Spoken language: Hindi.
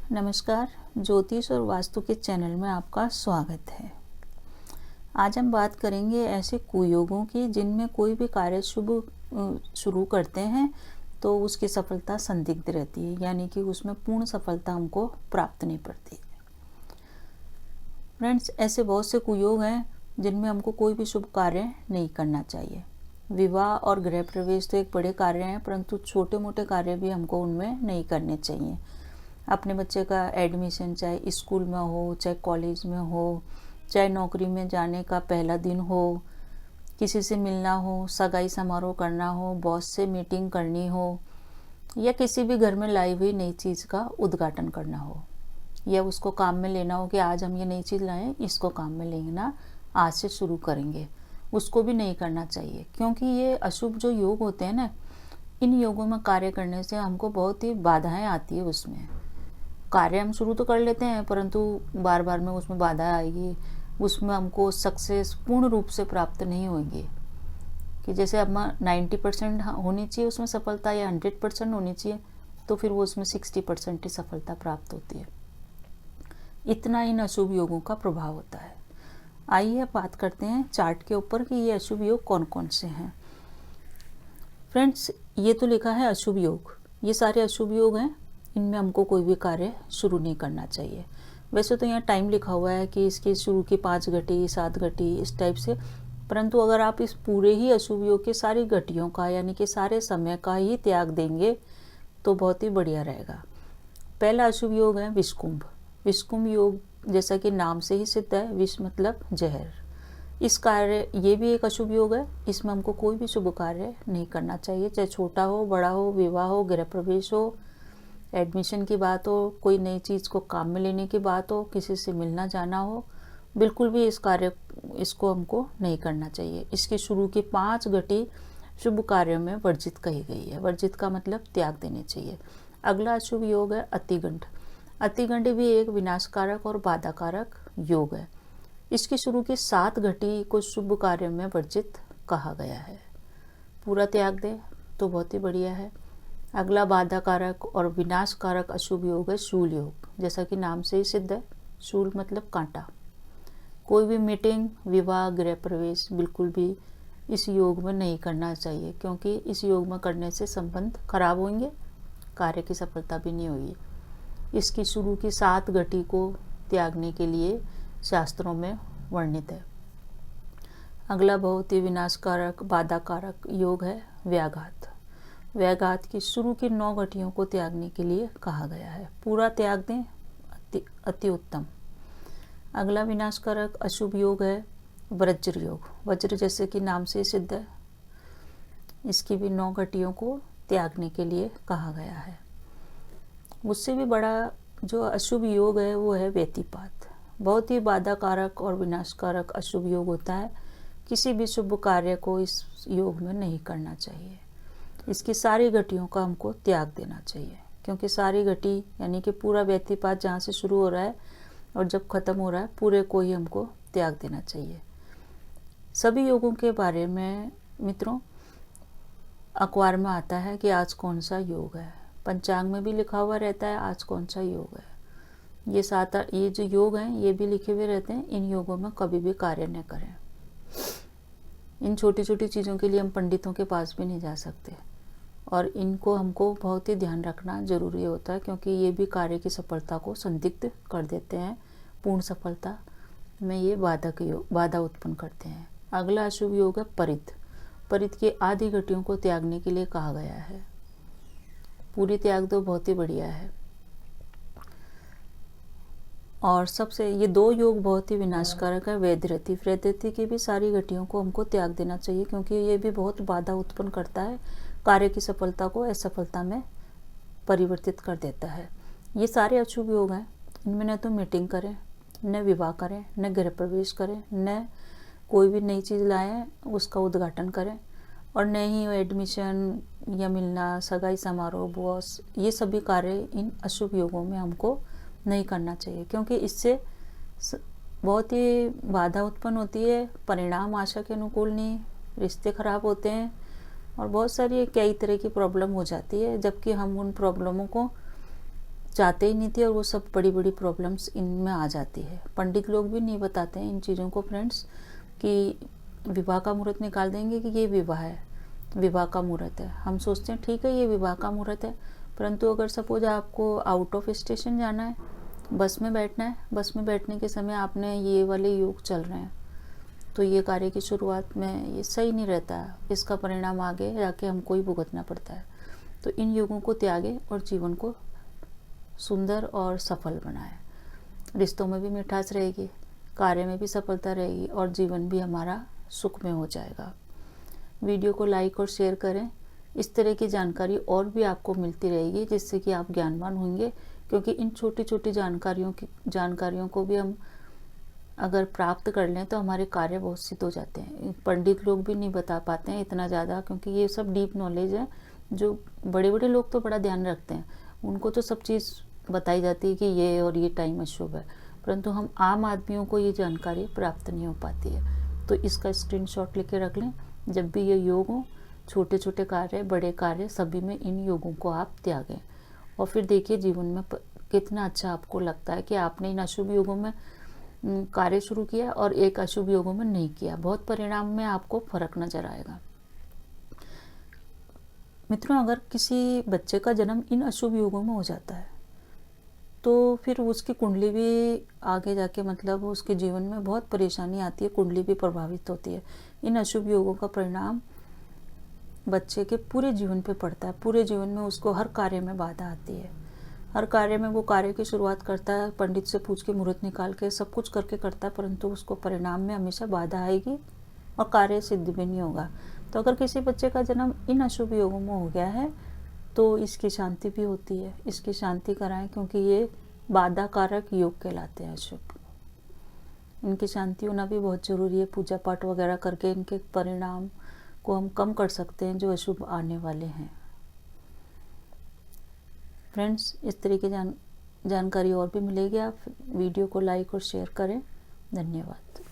नमस्कार। ज्योतिष और वास्तु के चैनल में आपका स्वागत है। आज हम बात करेंगे ऐसे कुयोगों की जिनमें कोई भी कार्य शुभ शुरू करते हैं तो उसकी सफलता संदिग्ध रहती है, यानी कि उसमें पूर्ण सफलता हमको प्राप्त नहीं पड़ती। फ्रेंड्स, ऐसे बहुत से कुयोग हैं जिनमें हमको कोई भी शुभ कार्य नहीं करना चाहिए। विवाह और गृह प्रवेश तो एक बड़े कार्य हैं, परंतु छोटे मोटे कार्य भी हमको उनमें नहीं करने चाहिए। अपने बच्चे का एडमिशन चाहे स्कूल में हो, चाहे कॉलेज में हो, चाहे नौकरी में जाने का पहला दिन हो, किसी से मिलना हो, सगाई समारोह करना हो, बॉस से मीटिंग करनी हो, या किसी भी घर में लाई हुई नई चीज़ का उद्घाटन करना हो, या उसको काम में लेना हो कि आज हम ये नई चीज़ लाएं, इसको काम में लेना, आज से शुरू करेंगे, उसको भी नहीं करना चाहिए। क्योंकि ये अशुभ जो योग होते हैं ना, इन योगों में कार्य करने से हमको बहुत ही बाधाएं आती है। उसमें कार्य हम शुरू तो कर लेते हैं, परंतु बार बार में उसमें बाधा आएगी, उसमें हमको सक्सेस पूर्ण रूप से प्राप्त नहीं होगी। कि जैसे अब 90% होनी चाहिए उसमें सफलता, या 100% होनी चाहिए, तो फिर वो उसमें 60% ही सफलता प्राप्त होती है। इतना इन अशुभ योगों का प्रभाव होता है। आइए बात करते हैं चार्ट के ऊपर कि ये अशुभ योग कौन कौन से हैं। फ्रेंड्स, ये तो लिखा है अशुभ योग, ये सारे अशुभ योग हैं, इनमें हमको कोई भी कार्य शुरू नहीं करना चाहिए। वैसे तो यहाँ टाइम लिखा हुआ है कि इसकी शुरू की 5 घटी 7 घटी इस टाइप से, परंतु अगर आप इस पूरे ही अशुभ योग के सारी घटियों का यानी कि सारे समय का ही त्याग देंगे तो बहुत ही बढ़िया रहेगा। पहला अशुभ योग है विषकुंभ। विषकुंभ योग जैसा कि नाम से ही सिद्ध है, विष मतलब जहर। इस कार्य ये भी एक अशुभ योग है, इसमें हमको कोई भी शुभ कार्य नहीं करना चाहिए, चाहे छोटा हो बड़ा हो, विवाह हो, गृह प्रवेश हो, एडमिशन की बात हो, कोई नई चीज़ को काम में लेने की बात हो, किसी से मिलना जाना हो, बिल्कुल भी इसको हमको नहीं करना चाहिए। इसकी शुरू की 5 घटी शुभ कार्यों में वर्जित कही गई है। वर्जित का मतलब त्याग देने चाहिए। अगला अशुभ योग है अतिगंड। अतिगंड भी एक विनाशकारक और बाधाकारक योग है। इसकी शुरू की 7 घटी को शुभ कार्यों में वर्जित कहा गया है। पूरा त्याग दे तो बहुत ही बढ़िया है। अगला बाधाकारक और विनाशकारक अशुभ योग है शूल योग। जैसा कि नाम से ही सिद्ध है, शूल मतलब कांटा। कोई भी मीटिंग, विवाह, गृह प्रवेश बिल्कुल भी इस योग में नहीं करना चाहिए, क्योंकि इस योग में करने से संबंध खराब होंगे, कार्य की सफलता भी नहीं होगी। इसकी शुरू की 7 घटी को त्यागने के लिए शास्त्रों में वर्णित है। अगला बहुत ही विनाशकारक बाधाकारक योग है व्याघात। व्याघात की शुरू की 9 घटियों को त्यागने के लिए कहा गया है। पूरा त्याग दें, अति उत्तम। अगला विनाशकारक अशुभ योग है वज्र योग। वज्र जैसे कि नाम से सिद्ध है, इसकी भी 9 घटियों को त्यागने के लिए कहा गया है। उससे भी बड़ा जो अशुभ योग है वो है व्यतिपात। बहुत ही बाधाकारक और विनाशकारक अशुभ योग होता है। किसी भी शुभ कार्य को इस योग में नहीं करना चाहिए। इसकी सारी घटियों का हमको त्याग देना चाहिए, क्योंकि सारी घटी यानी कि पूरा व्यतिपात जहाँ से शुरू हो रहा है और जब खत्म हो रहा है, पूरे को ही हमको त्याग देना चाहिए। सभी योगों के बारे में मित्रों अखबार में आता है कि आज कौन सा योग है, पंचांग में भी लिखा हुआ रहता है आज कौन सा योग है। ये जो योग हैं ये भी लिखे हुए रहते हैं। इन योगों में कभी भी कार्य न करें। इन छोटी छोटी चीज़ों के लिए हम पंडितों के पास भी नहीं जा सकते, और इनको हमको बहुत ही ध्यान रखना जरूरी होता है, क्योंकि ये भी कार्य की सफलता को संदिग्ध कर देते हैं। पूर्ण सफलता में ये बाधा उत्पन्न करते हैं। अगला अशुभ योग है परित। परित की आधी घटियों को त्यागने के लिए कहा गया है। पूरी त्याग दो, बहुत ही बढ़िया है। और सबसे ये 2 योग बहुत ही विनाशकारक है वैधरति। वैधरति की भी सारी घटियों को हमको त्याग देना चाहिए, क्योंकि ये भी बहुत बाधा उत्पन्न करता है, कार्य की सफलता को असफलता में परिवर्तित कर देता है। ये सारे अशुभ योग हैं। इनमें न तो मीटिंग करें, न विवाह करें, न गृह प्रवेश करें, न कोई भी नई चीज़ लाएं उसका उद्घाटन करें, और न ही एडमिशन या मिलना, सगाई समारोह, बॉस, ये सभी कार्य इन अशुभ योगों में हमको नहीं करना चाहिए, क्योंकि इससे बहुत ही बाधा उत्पन्न होती है। परिणाम आशा के अनुकूल नहीं, रिश्ते खराब होते हैं और बहुत सारी कई तरह की प्रॉब्लम हो जाती है, जबकि हम उन प्रॉब्लमों को चाहते ही नहीं थे और वो सब बड़ी बड़ी प्रॉब्लम्स इनमें आ जाती है। पंडित लोग भी नहीं बताते हैं इन चीज़ों को फ्रेंड्स, कि विवाह का मुहूर्त निकाल देंगे कि ये विवाह है, विवाह का मुहूर्त है। हम सोचते हैं ठीक है ये विवाह का मुहूर्त है, परंतु अगर सपोज आपको आउट ऑफ स्टेशन जाना है, बस में बैठना है, बस में बैठने के समय आपने ये वाले योग चल रहे हैं, तो ये कार्य की शुरुआत में ये सही नहीं रहता है, इसका परिणाम आगे जाके हमको ही भुगतना पड़ता है। तो इन योगों को त्यागे और जीवन को सुंदर और सफल बनाए। रिश्तों में भी मिठास रहेगी, कार्य में भी सफलता रहेगी और जीवन भी हमारा सुख में हो जाएगा। वीडियो को लाइक और शेयर करें। इस तरह की जानकारी और भी आपको मिलती रहेगी जिससे कि आप ज्ञानवान होंगे, क्योंकि इन छोटी छोटी जानकारियों को भी हम अगर प्राप्त कर लें तो हमारे कार्य बहुत सिद्ध हो जाते हैं। पंडित लोग भी नहीं बता पाते हैं इतना ज़्यादा, क्योंकि ये सब डीप नॉलेज है। जो बड़े बड़े लोग तो बड़ा ध्यान रखते हैं, उनको तो सब चीज़ बताई जाती है कि ये और ये टाइम अशुभ है, परंतु हम आम आदमियों को ये जानकारी प्राप्त नहीं हो पाती है। तो इसका स्क्रीनशॉट लेके रख लें। जब भी ये योग हो, छोटे छोटे कार्य बड़े कार्य सभी में इन योगों को आप त्यागें और फिर देखिए जीवन में कितना अच्छा आपको लगता है कि आपने इन अशुभ योगों में कार्य शुरू किया और एक अशुभ योगों में नहीं किया। बहुत परिणाम में आपको फर्क नजर आएगा। मित्रों, अगर किसी बच्चे का जन्म इन अशुभ योगों में हो जाता है तो फिर उसकी कुंडली भी आगे जाके मतलब उसके जीवन में बहुत परेशानी आती है, कुंडली भी प्रभावित होती है। इन अशुभ योगों का परिणाम बच्चे के पूरे जीवन पे पड़ता है। पूरे जीवन में उसको हर कार्य में बाधा आती है। हर कार्य में वो कार्य की शुरुआत करता है, पंडित से पूछ के मुहूर्त निकाल के सब कुछ करके करता है, परंतु उसको परिणाम में हमेशा बाधा आएगी और कार्य सिद्ध भी नहीं होगा। तो अगर किसी बच्चे का जन्म इन अशुभ योगों में हो गया है तो इसकी शांति भी होती है। इसकी शांति कराएं, क्योंकि ये बाधा कारक योग कहलाते हैं अशुभ। इनकी शांति होना भी बहुत ज़रूरी है। पूजा पाठ वगैरह करके इनके परिणाम को हम कम कर सकते हैं जो अशुभ आने वाले हैं। फ्रेंड्स, इस तरह की जानकारी और भी मिलेगी। आप वीडियो को लाइक और शेयर करें। धन्यवाद।